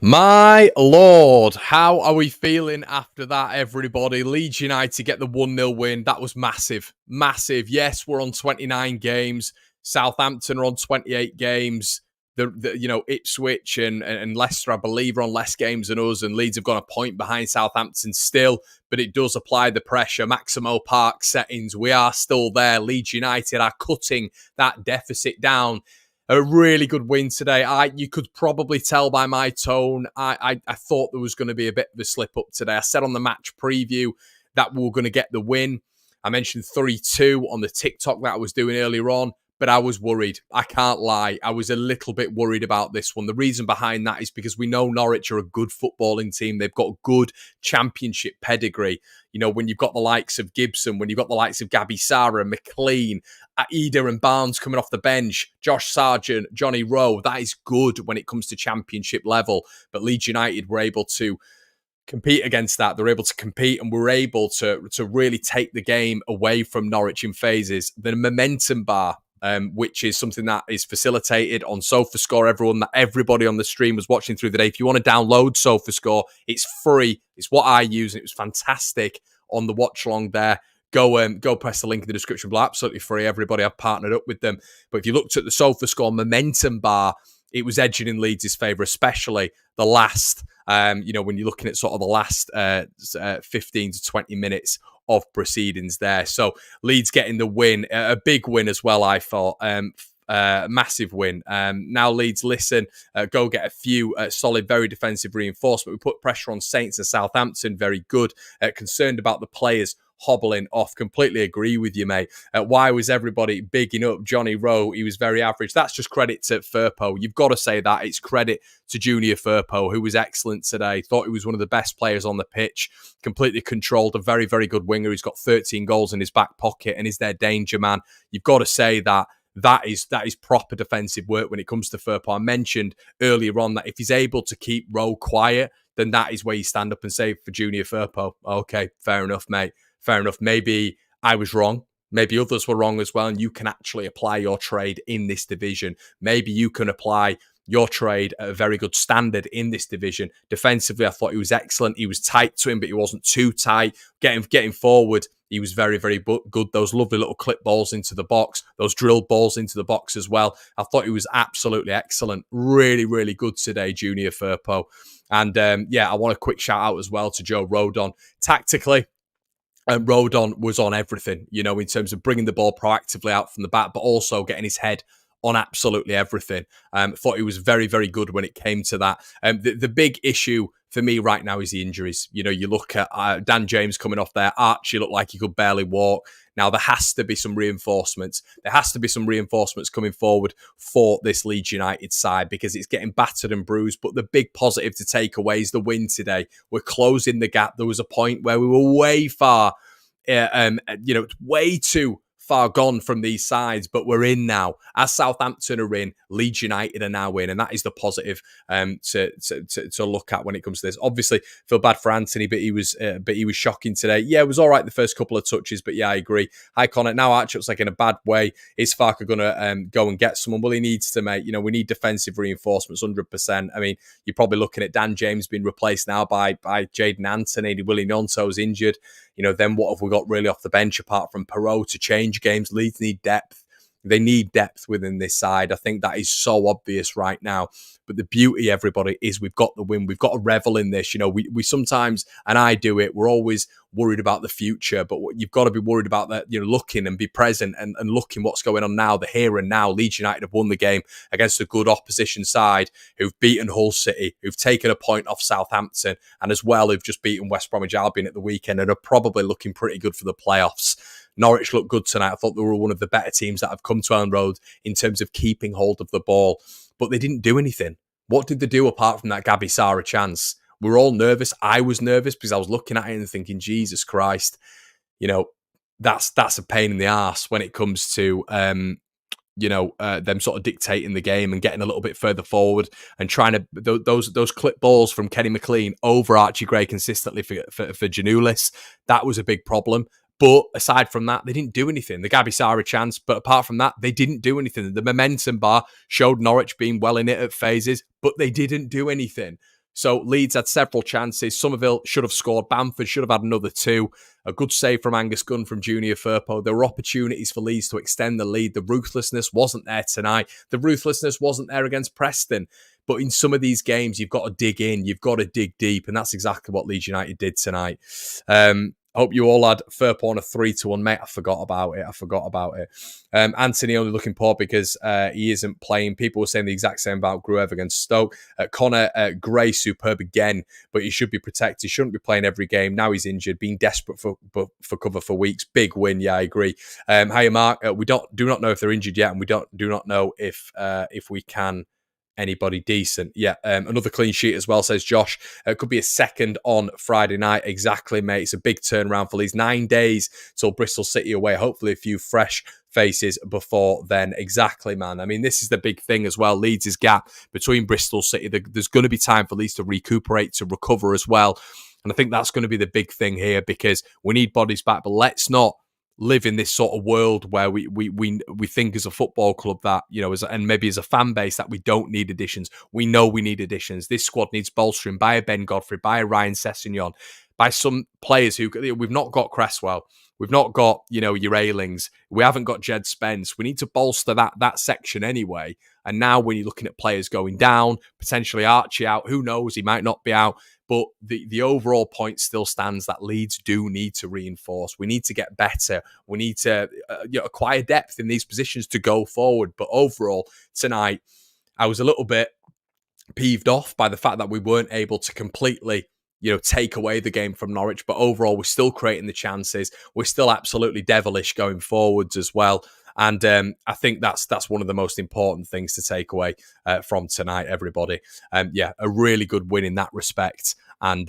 My lord, how are we feeling after that, everybody? Leeds United get the 1-0 win. That was massive. Massive. Yes, we're on 29 games. Southampton are on 28 games. Ipswich and Leicester, I believe, are on less games than us, and Leeds have gone a point behind Southampton still, but it does apply the pressure. Maximo Park settings, we are still there. Leeds United are cutting that deficit down. A really good win today. You could probably tell by my tone. I thought there was going to be a bit of a slip up today. I said on the match preview that we were going to get the win. I mentioned 3-2 on the TikTok that I was doing earlier on, but I was worried. I can't lie. I was a little bit worried about this one. The reason behind that is because we know Norwich are a good footballing team. They've got good championship pedigree. You know, when you've got the likes of Gibson, when you've got the likes of Gabby Sarah, McLean, Ida and Barnes coming off the bench, Josh Sargent, Johnny Rowe, that is good when it comes to championship level. But Leeds United were able to compete against that. They're able to compete and we're able to really take the game away from Norwich in phases. The momentum bar, which is something that is facilitated on SofaScore. Everybody on the stream was watching through the day. If you want to download SofaScore, it's free. It's what I use, and it was fantastic on the watch along there. Go press the link in the description below. Absolutely free. Everybody, I've partnered up with them. But if you looked at the SofaScore momentum bar, it was edging in Leeds' favour, especially the last, when you're looking at sort of the last 15 to 20 minutes of proceedings there. So Leeds getting the win, a big win as well, I thought. Massive win. Now Leeds, listen, go get a few solid, very defensive reinforcement. We put pressure on Saints and Southampton, very good. Concerned about the players hobbling off. Completely agree with you, mate. Why was everybody bigging up Johnny Rowe? He was very average. That's just credit to Firpo. You've got to say that. It's credit to Junior Firpo, who was excellent today. Thought he was one of the best players on the pitch. Completely controlled. A very, very good winger. He's got 13 goals in his back pocket and is their danger man. You've got to say that. That is proper defensive work when it comes to Firpo. I mentioned earlier on that if he's able to keep Rowe quiet, then that is where you stand up and say for Junior Firpo, okay, fair enough, mate. Fair enough. Maybe I was wrong. Maybe others were wrong as well, and you can actually apply your trade in this division. Maybe you can apply your trade at a very good standard in this division. Defensively, I thought he was excellent. He was tight to him, but he wasn't too tight. Getting forward, he was very, very good. Those lovely little clip balls into the box, those drilled balls into the box as well. I thought he was absolutely excellent. Really, really good today, Junior Firpo. And I want a quick shout out as well to Joe Rodon. Tactically, Rodon was on everything, in terms of bringing the ball proactively out from the back, but also getting his head on absolutely everything. Thought he was very, very good when it came to that. The big issue for me right now is the injuries. You look at Dan James coming off there. Archie looked like he could barely walk. Now, there has to be some reinforcements. There has to be some reinforcements coming forward for this Leeds United side because it's getting battered and bruised. But the big positive to take away is the win today. We're closing the gap. There was a point where we were way far, way too far gone from these sides, but we're in now. As Southampton are in, Leeds United are now in, and that is the positive to look at when it comes to this. Obviously, feel bad for Anthony, but he was shocking today. Yeah, it was all right the first couple of touches, but yeah, I agree. Hi Connor. Now Archer looks like in a bad way. Is Farke going to go and get someone? Well, he needs to, mate. We need defensive reinforcements, 100%. I mean, you're probably looking at Dan James being replaced now by Jaden Anthony. Willie Nonto's injured. Then what have we got really off the bench apart from Perot to change games? Leeds need depth. They need depth within this side. I think that is so obvious right now. But the beauty, everybody, is we've got the win. We've got to revel in this. We sometimes, and I do it, we're always worried about the future. But you've got to be worried about that, looking and be present and looking what's going on now, the here and now. Leeds United have won the game against a good opposition side who've beaten Hull City, who've taken a point off Southampton, and as well who've just beaten West Bromwich Albion at the weekend and are probably looking pretty good for the playoffs. Norwich looked good tonight. I thought they were one of the better teams that have come to Elland Road in terms of keeping hold of the ball. But they didn't do anything. What did they do apart from that Gabby Sarah chance? We were all nervous. I was nervous because I was looking at it and thinking, Jesus Christ, that's a pain in the arse when it comes to them sort of dictating the game and getting a little bit further forward and trying to those clip balls from Kenny McLean over Archie Gray consistently for Janulis. That was a big problem. But aside from that, they didn't do anything. The Gabby Sarah chance, but apart from that, they didn't do anything. The momentum bar showed Norwich being well in it at phases, but they didn't do anything. So Leeds had several chances. Somerville should have scored. Bamford should have had another 2. A good save from Angus Gunn from Junior Firpo. There were opportunities for Leeds to extend the lead. The ruthlessness wasn't there tonight. The ruthlessness wasn't there against Preston. But in some of these games, you've got to dig in. You've got to dig deep. And that's exactly what Leeds United did tonight. I hope you all had Firpo on a 3-1, mate. I forgot about it. Anthony only looking poor because he isn't playing. People were saying the exact same about Gruev against Stoke. Connor Gray, superb again, but he should be protected. He shouldn't be playing every game. Now he's injured, being desperate for cover for weeks. Big win, yeah, I agree. Hiya, Mark. We do not know if they're injured yet, and we do not know if we can anybody decent. Yeah, another clean sheet as well, says Josh. It could be a second on Friday night. Exactly, mate. It's a big turnaround for Leeds. 9 days till Bristol City away. Hopefully a few fresh faces before then. Exactly, man. I mean, this is the big thing as well. Leeds' gap between Bristol City. There's going to be time for Leeds to recuperate, to recover as well. And I think that's going to be the big thing here, because we need bodies back, but let's not live in this sort of world where we think as a football club that, you know, and maybe as a fan base, that we don't need additions. We know we need additions. This squad needs bolstering by a Ben Godfrey, by a Ryan Sessegnon, by some players who we've not got. Cresswell, we've not got, you know, your Ailings, we haven't got Jed Spence. We need to bolster that section anyway. And now when you're looking at players going down, potentially Archie out, who knows, he might not be out. But the overall point still stands that Leeds do need to reinforce. We need to get better. We need to acquire depth in these positions to go forward. But overall, tonight, I was a little bit peeved off by the fact that we weren't able to completely, take away the game from Norwich. But overall, we're still creating the chances. We're still absolutely devilish going forwards as well. And I think that's one of the most important things to take away from tonight, everybody. A really good win in that respect. And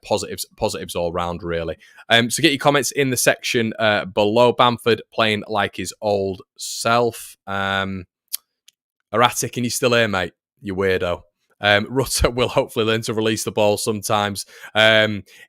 positives all round, really. So get your comments in the section below. Bamford playing like his old self. Erratic, can you still hear, mate? You weirdo. Rutter will hopefully learn to release the ball sometimes.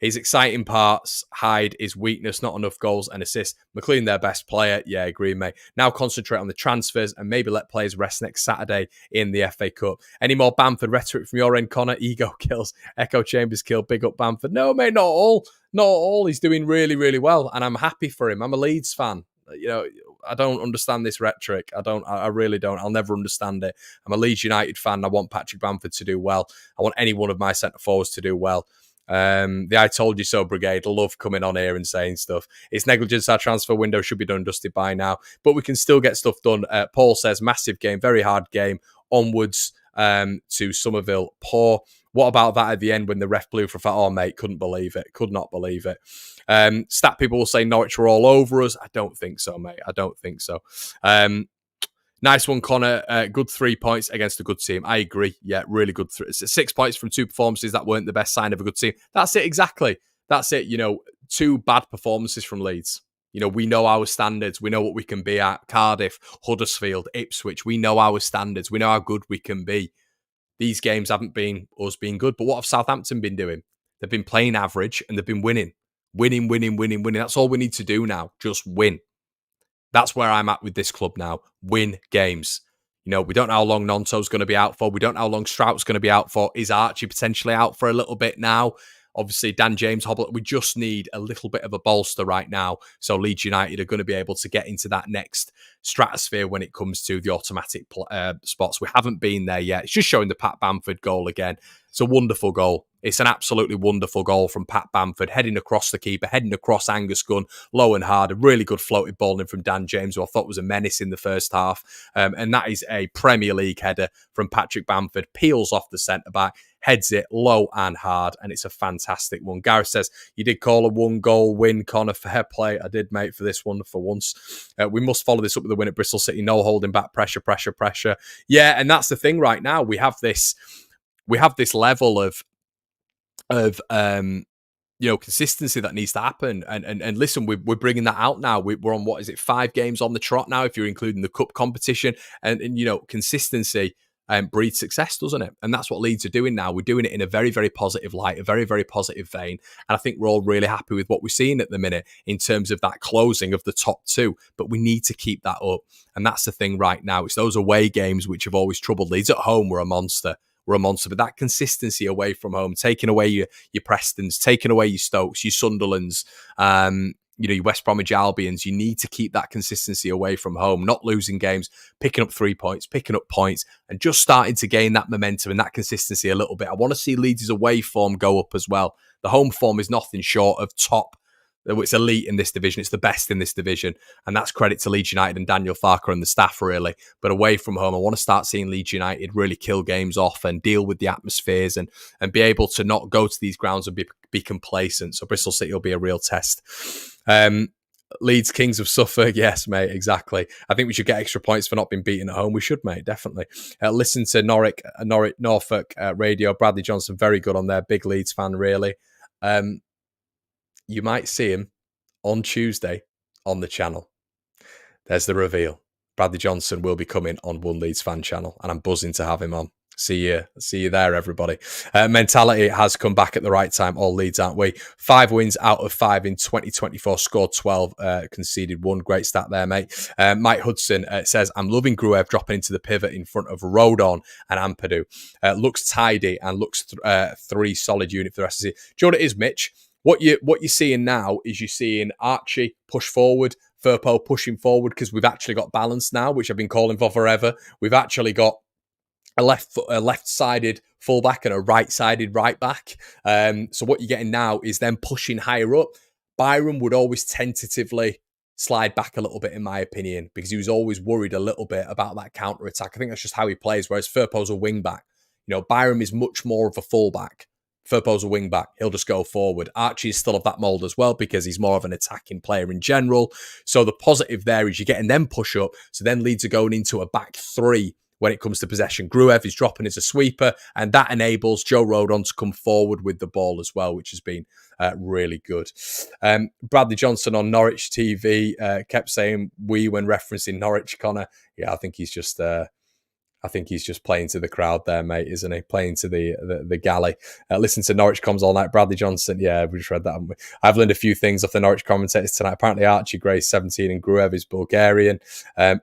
His exciting parts hide his weakness, not enough goals and assists. McLean, their best player. Yeah, agree, mate. Now concentrate on the transfers and maybe let players rest next Saturday in the FA Cup. Any more Bamford rhetoric from your end, Connor? Ego kills. Echo Chambers kill. Big up Bamford. No, mate, not all. Not all. He's doing really, really well. And I'm happy for him. I'm a Leeds fan. I don't understand this rhetoric. I really don't. I'll never understand it. I'm a Leeds United fan. I want Patrick Bamford to do well. I want any one of my centre forwards to do well. The I told you so brigade love coming on here and saying stuff. It's negligence. Our transfer window should be done and dusted by now, but we can still get stuff done. Paul says massive game, very hard game. Onwards to Somerville. Poor. What about that at the end when the ref blew for a foul? Oh, mate, couldn't believe it. Could not believe it. Stat people will say Norwich were all over us. I don't think so, mate. I don't think so. Nice one, Connor. Good 3 points against a good team. I agree. Yeah, really good. 6 points from 2 performances that weren't the best sign of a good team. That's it, exactly. That's it. 2 bad performances from Leeds. We know our standards. We know what we can be at. Cardiff, Huddersfield, Ipswich. We know our standards. We know how good we can be. These games haven't been us being good. But what have Southampton been doing? They've been playing average and they've been winning. Winning. That's all we need to do now. Just win. That's where I'm at with this club now. Win games. We don't know how long Nonto's going to be out for. We don't know how long Strout's going to be out for. Is Archie potentially out for a little bit now? Obviously, Dan James Hoblet. We just need a little bit of a bolster right now. So Leeds United are going to be able to get into that next stratosphere when it comes to the automatic spots. We haven't been there yet. It's just showing the Pat Bamford goal again. It's a wonderful goal. It's an absolutely wonderful goal from Pat Bamford, heading across the keeper, heading across Angus Gunn, low and hard. A really good floated ball in from Dan James, who I thought was a menace in the first half. And that is a Premier League header from Patrick Bamford. Peels off the centre-back, heads it low and hard, and it's a fantastic one. Gareth says, you did call a 1-goal win, Connor. Fair play. I did, mate, for this one for once. We must follow this up with a win at Bristol City. No holding back. Pressure. Yeah, and that's the thing right now. We have this level of consistency that needs to happen. And listen, we're bringing that out now. We're on, 5 games on the trot now, if you're including the cup competition. And consistency breeds success, doesn't it? And that's what Leeds are doing now. We're doing it in a very, very positive light, a very, very positive vein. And I think we're all really happy with what we're seeing at the minute in terms of that closing of the top 2. But we need to keep that up. And that's the thing right now. It's those away games which have always troubled Leeds. At home, we're a monster. were a monster. But that consistency away from home, taking away your Prestons, taking away your Stokes, your Sunderlands, your West Bromwich Albions, you need to keep that consistency away from home, not losing games, picking up 3 points, picking up points, and just starting to gain that momentum and that consistency a little bit. I want to see Leeds' away form go up as well. The home form is nothing short of top. It's elite in this division. It's the best in this division. And that's credit to Leeds United and Daniel Farke and the staff, really. But away from home, I want to start seeing Leeds United really kill games off and deal with the atmospheres and be able to not go to these grounds and be complacent. So Bristol City will be a real test. Leeds Kings of Suffolk. Yes, mate, exactly. I think we should get extra points for not being beaten at home. We should, mate, definitely. Listen to Norfolk radio. Bradley Johnson, very good on there. Big Leeds fan, really. You might see him on Tuesday on the channel. There's the reveal. Bradley Johnson will be coming on One Leeds Fan Channel, and I'm buzzing to have him on. See you there, everybody. Mentality has come back at the right time. All Leeds, aren't we? 5 wins out of 5 in 2024. Scored 12, conceded 1. Great stat there, mate. Mike Hudson says, I'm loving Gruev dropping into the pivot in front of Rodon and Ampadu. Looks tidy and looks 3 solid unit for the rest of the season. Do you know what it is, Mitch? What you're seeing now is you're seeing Archie push forward, Firpo pushing forward, because we've actually got balance now, which I've been calling for forever. We've actually got a left-sided fullback and a right-sided right back. So what you're getting now is them pushing higher up. Byram would always tentatively slide back a little bit, in my opinion, because he was always worried a little bit about that counter-attack. I think that's just how he plays, whereas Firpo's a wing-back. Byram is much more of a fullback. Firpo's a wing-back. He'll just go forward. Archie is still of that mould as well because he's more of an attacking player in general. So the positive there is you're getting them push up. So then Leeds are going into a back 3 when it comes to possession. Gruev is dropping as a sweeper, and that enables Joe Rodon to come forward with the ball as well, which has been really good. Bradley Johnson on Norwich TV kept saying we when referencing Norwich, Connor. Yeah, I think he's just playing to the crowd there, mate, isn't he? Playing to the galley. Listen to Norwich comms all night. Bradley Johnson, yeah, we just read that, haven't we? I've learned a few things off the Norwich commentators tonight. Apparently Archie Gray's 17 and Gruev is Bulgarian.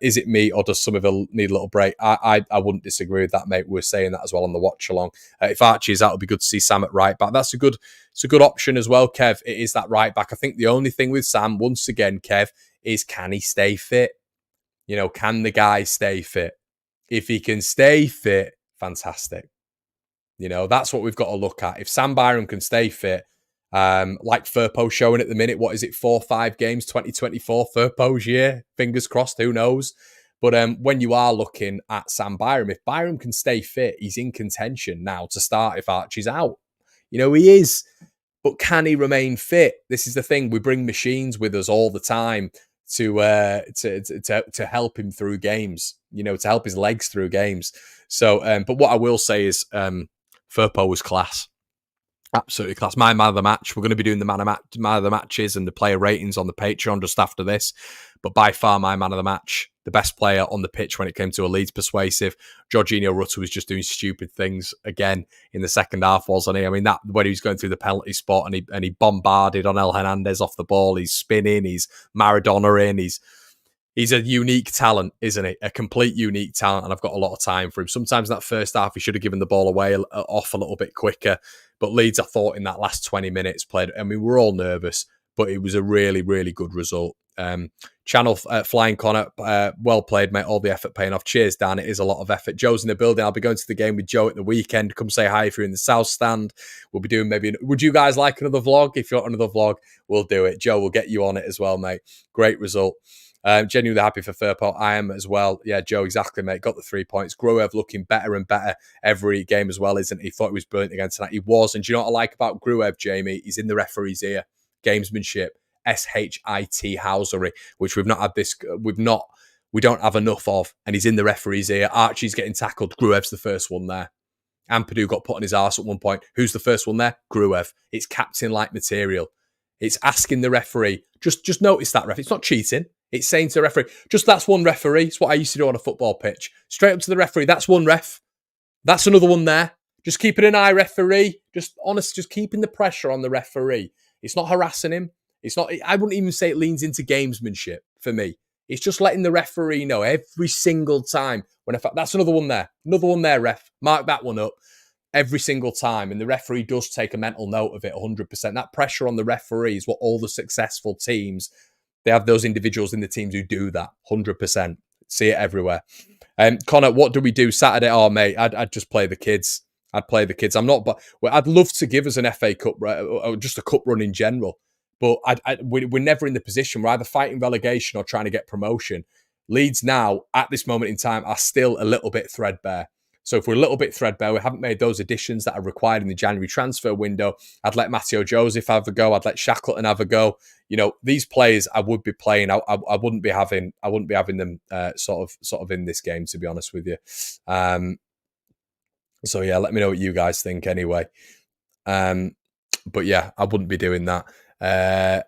Is it me or does Somerville need a little break? I wouldn't disagree with that, mate. We're saying that as well on the watch along. If Archie is out, it'll be good to see Sam at right back. It's a good option as well, Kev. It is that right back. I think the only thing with Sam, once again, Kev, is can he stay fit? Can the guy stay fit? If he can stay fit, fantastic. That's what we've got to look at. If Sam Byram can stay fit, like Firpo showing at the minute, what is it, 4 or 5 games, 2024, Firpo's year? Fingers crossed, who knows? But when you are looking at Sam Byram, if Byram can stay fit, he's in contention now to start if Archie's out. He is. But can he remain fit? This is the thing. We bring machines with us all the time to help him through games, to help his legs through games. So, but what I will say is Firpo was class. Absolutely class. My man of the match. We're going to be doing the man of the matches and the player ratings on the Patreon just after this. But by far, my man of the match, the best player on the pitch when it came to a Leeds persuasive. Jorginho Rutter was just doing stupid things again in the second half, wasn't he? I mean, that when he was going through the penalty spot and he bombarded on El Hernandez off the ball. He's spinning. He's Maradona in. He's a unique talent, isn't he? A complete unique talent, and I've got a lot of time for him. Sometimes that first half, he should have given the ball away off a little bit quicker. But Leeds, I thought, in that last 20 minutes played. I mean, we're all nervous, but it was a really, really good result. Channel Flying Connor, well played, mate. All the effort paying off. Cheers, Dan. It is a lot of effort. Joe's in the building. I'll be going to the game with Joe at the weekend. Come say hi if you're in the South Stand. We'll be doing would you guys like another vlog? If you want another vlog, we'll do it. Joe will get you on it as well, mate. Great result. Genuinely happy for Firpo. I am as well. Yeah, Joe, exactly, mate. Got the 3 points. Gruev looking better and better every game as well, isn't he? Thought he was brilliant again tonight. He was. And do you know what I like about Gruev, Jamie? He's in the referee's ear. Gamesmanship. SHIT housery, which we don't have enough of. And he's in the referee's ear. Archie's getting tackled. Gruev's the first one there. Ampadu got put on his arse at one point. Who's the first one there? Gruev. It's captain-like material. It's asking the referee, just notice that, ref. It's not cheating. It's saying to the referee, that's one referee. It's what I used to do on a football pitch. Straight up to the referee, that's one ref. That's another one there. Just keeping an eye, referee. Just keeping the pressure on the referee. It's not harassing him. It's not. I wouldn't even say it leans into gamesmanship for me. It's just letting the referee know every single time. That's another one there. Another one there, ref. Mark that one up. every single time. And the referee does take a mental note of it 100%. That pressure on the referee is what all the successful teams, they have those individuals in the teams who do that 100%. See it everywhere. Connor, what do we do Saturday? Oh, mate, I'd just play the kids. I'd play the kids. I'm not, but I'd love to give us an FA Cup, or just a cup run in general. But we're never in the position. We're either fighting relegation or trying to get promotion. Leeds now, at this moment in time, are still a little bit threadbare. So if we're a little bit threadbare, we haven't made those additions that are required in the January transfer window. I'd let Matteo Joseph have a go. I'd let Shackleton have a go. You know, these players I would be playing. I wouldn't be having them sort of in this game, to be honest with you. So yeah, let me know what you guys think anyway. But yeah, I wouldn't be doing that.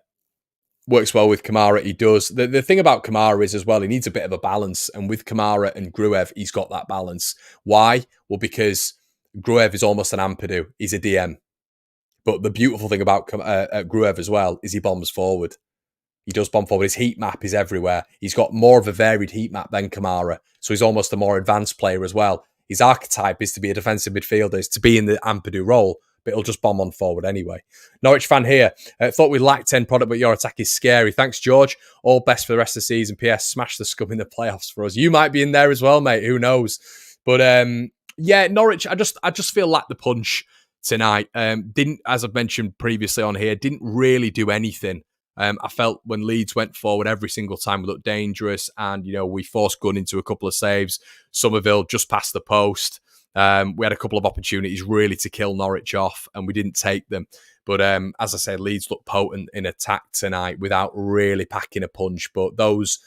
Works well with Kamara, he does. The thing about Kamara is as well, he needs a bit of a balance. And with Kamara and Gruev, he's got that balance. Why? Well, because Gruev is almost an Ampadu. He's a DM. But the beautiful thing about Gruev as well is he bombs forward. He does bomb forward. His heat map is everywhere. He's got more of a varied heat map than Kamara. So he's almost a more advanced player as well. His archetype is to be a defensive midfielder, is to be in the Ampadu role, but he'll just bomb on forward anyway. Norwich fan here. Thought we lacked 10 product, but your attack is scary. Thanks, George. All best for the rest of the season. PS, smash the scum in the playoffs for us. You might be in there as well, mate. Who knows? But yeah, Norwich, I just feel like the punch tonight. Didn't, as I've mentioned previously on here, didn't really do anything. I felt when Leeds went forward every single time we looked dangerous, and you know, we forced Gunn into a couple of saves. Somerville just past the post. We had a couple of opportunities really to kill Norwich off, and we didn't take them. But as I said, Leeds looked potent in attack tonight without really packing a punch. But those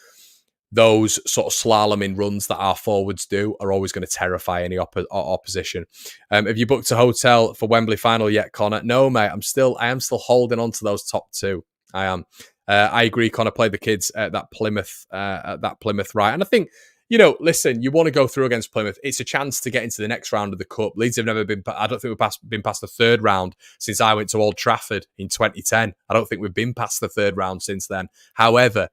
sort of slaloming runs that our forwards do are always going to terrify any opposition. Have you booked a hotel for Wembley final yet, Connor? No, mate. I am still holding on to those top two. I am. I agree, Connor. Play the kids at that Plymouth right. And I think, you know, listen, you want to go through against Plymouth. It's a chance to get into the next round of the Cup. Leeds have never been, I don't think we've been past the third round since I went to Old Trafford in 2010. I don't think we've been past the third round since then. However,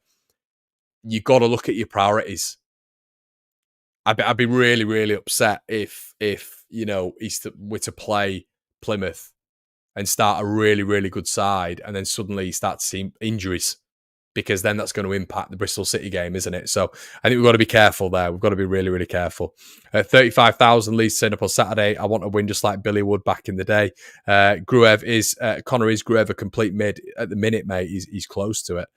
you got to look at your priorities. I'd be really, really upset if you know, we're to play Plymouth and start a really, really good side, and then suddenly you start to see injuries, because then that's going to impact the Bristol City game, isn't it? So I think we've got to be careful there. We've got to be really, really careful. 35,000 Leeds turn up on Saturday. I want to win just like Billy Wood back in the day. Connor is Gruev a complete mid at the minute, mate? He's close to it.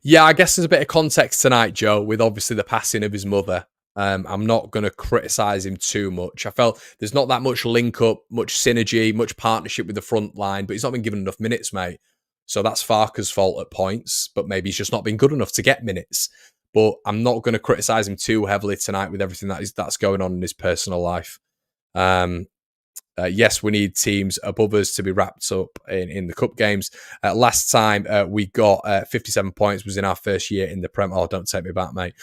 Yeah, I guess there's a bit of context tonight, Joe, with obviously the passing of his mother. I'm not going to criticise him too much. I felt there's not that much link up, much synergy, much partnership with the front line, but he's not been given enough minutes, mate. So that's Farke's fault at points, but maybe he's just not been good enough to get minutes. But I'm not going to criticise him too heavily tonight with everything that's going on in his personal life. Yes, we need teams above us to be wrapped up in the cup games. Last time we got 57 points was in our first year in the Prem. Oh, don't take me back, mate.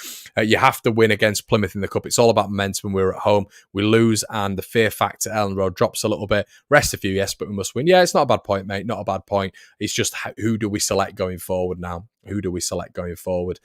You have to win against Plymouth in the cup. It's all about momentum when we're at home. We lose and the fear factor at Ellen Road drops a little bit. Rest a few, yes, but we must win. Yeah, it's not a bad point, mate. Not a bad point. It's just who do we select going forward now? Who do we select going forward?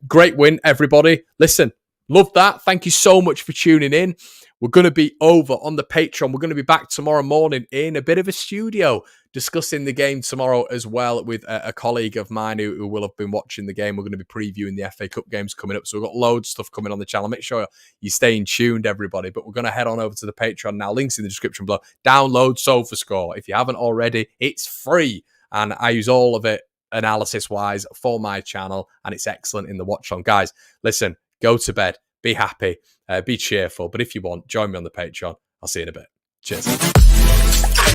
Great win, everybody. Listen, love that. Thank you so much for tuning in. We're going to be over on the Patreon. We're going to be back tomorrow morning in a bit of a studio discussing the game tomorrow as well with a colleague of mine who will have been watching the game. We're going to be previewing the FA Cup games coming up. So we've got loads of stuff coming on the channel. Make sure you're staying tuned, everybody. But we're going to head on over to the Patreon now. Links in the description below. Download SofaScore. If you haven't already, it's free. And I use all of it analysis-wise for my channel. And it's excellent in the watch-on. Guys, listen, go to bed. Be happy, be cheerful. But if you want, join me on the Patreon. I'll see you in a bit. Cheers.